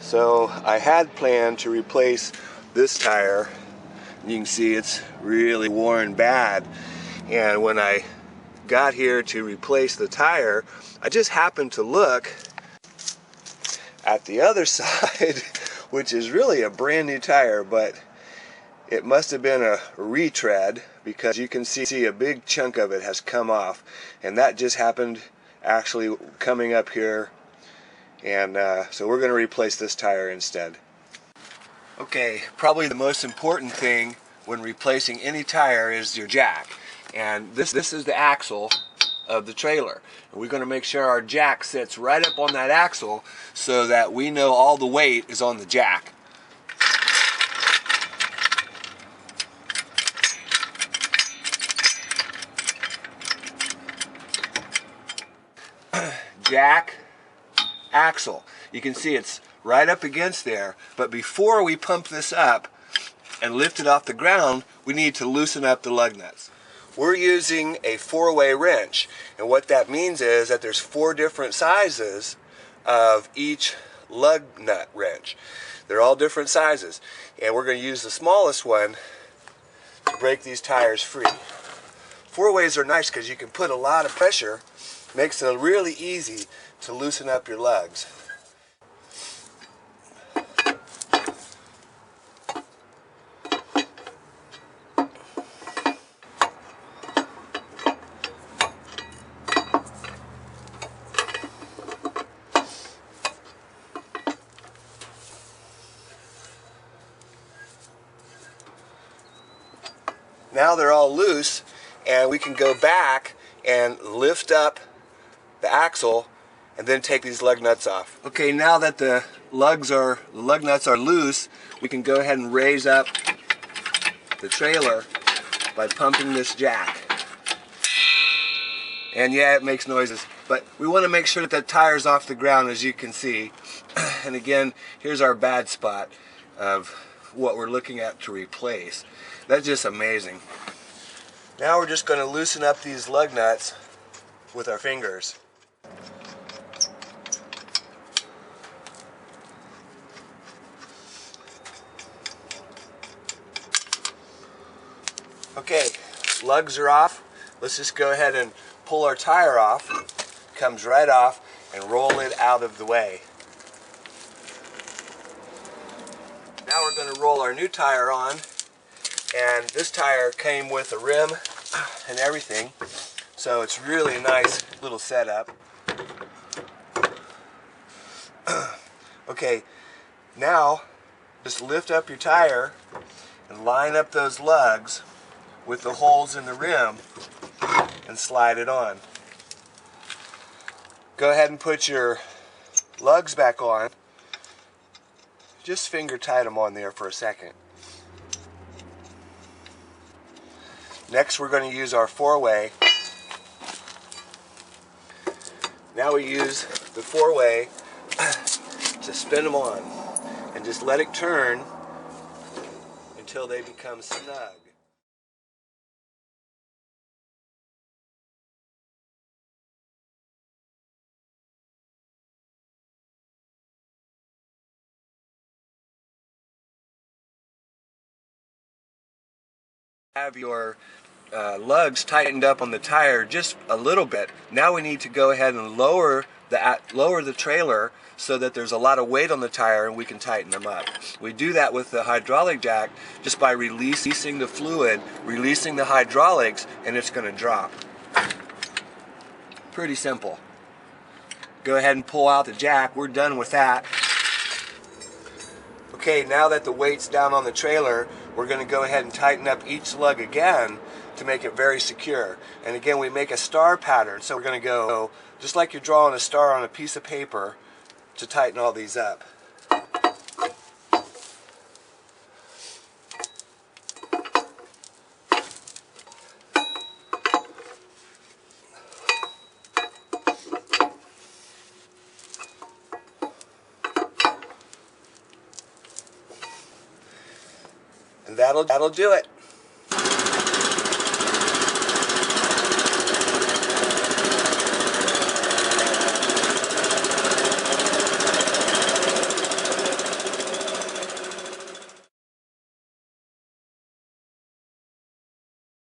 So I had planned to replace this tire. You can see it's really worn bad, and when I got here to replace the tire, I just happened to look at the other side, which is really a brand new tire, but it must have been a retread because you can see a big chunk of it has come off, and that just happened actually coming up here, and so we're going to replace this tire instead. Okay, probably the most important thing when replacing any tire is your jack, and this is the axle of the trailer. And we're going to make sure our jack sits right up on that axle so that we know all the weight is on the jack. Jack, axle. You can see it's right up against there, but before we pump this up and lift it off the ground, we need to loosen up the lug nuts. We're using a 4-way wrench, and what that means is that there's 4 different sizes of each lug nut wrench. They're all different sizes, and we're going to use the smallest one to break these tires free. 4-ways are nice because you can put a lot of pressure. Makes it really easy to loosen up your lugs. Now they're all loose, and we can go back and lift up the axle and then take these lug nuts off. Okay, now that the lug nuts are loose, we can go ahead and raise up the trailer by pumping this jack. And yeah, it makes noises, but we want to make sure that the tire's off the ground, as you can see. And again, here's our bad spot of what we're looking at to replace. That's just amazing. Now we're just going to loosen up these lug nuts with our fingers. Okay, lugs are off. Let's just go ahead and pull our tire off. Comes right off, and roll it out of the way. Now we're going to roll our new tire on, and this tire came with a rim and everything, so it's really a nice little setup. Okay, now just lift up your tire and line up those lugs with the holes in the rim and slide it on. Go ahead and put your lugs back on. Just finger tight them on there for a second. Next we're going to use our 4-way. Now we use the 4-way to spin them on and just let it turn until they become snug. Have your lugs tightened up on the tire just a little bit. Now we need to go ahead and lower the trailer so that there's a lot of weight on the tire and we can tighten them up. We do that with the hydraulic jack just by releasing the fluid, releasing the hydraulics, and it's going to drop. Pretty simple. Go ahead and pull out the jack. We're done with that. Okay, now that the weight's down on the trailer, we're going to go ahead and tighten up each lug again to make it very secure. And again, we make a star pattern, so we're going to go just like you're drawing a star on a piece of paper to tighten all these up. And that'll do it.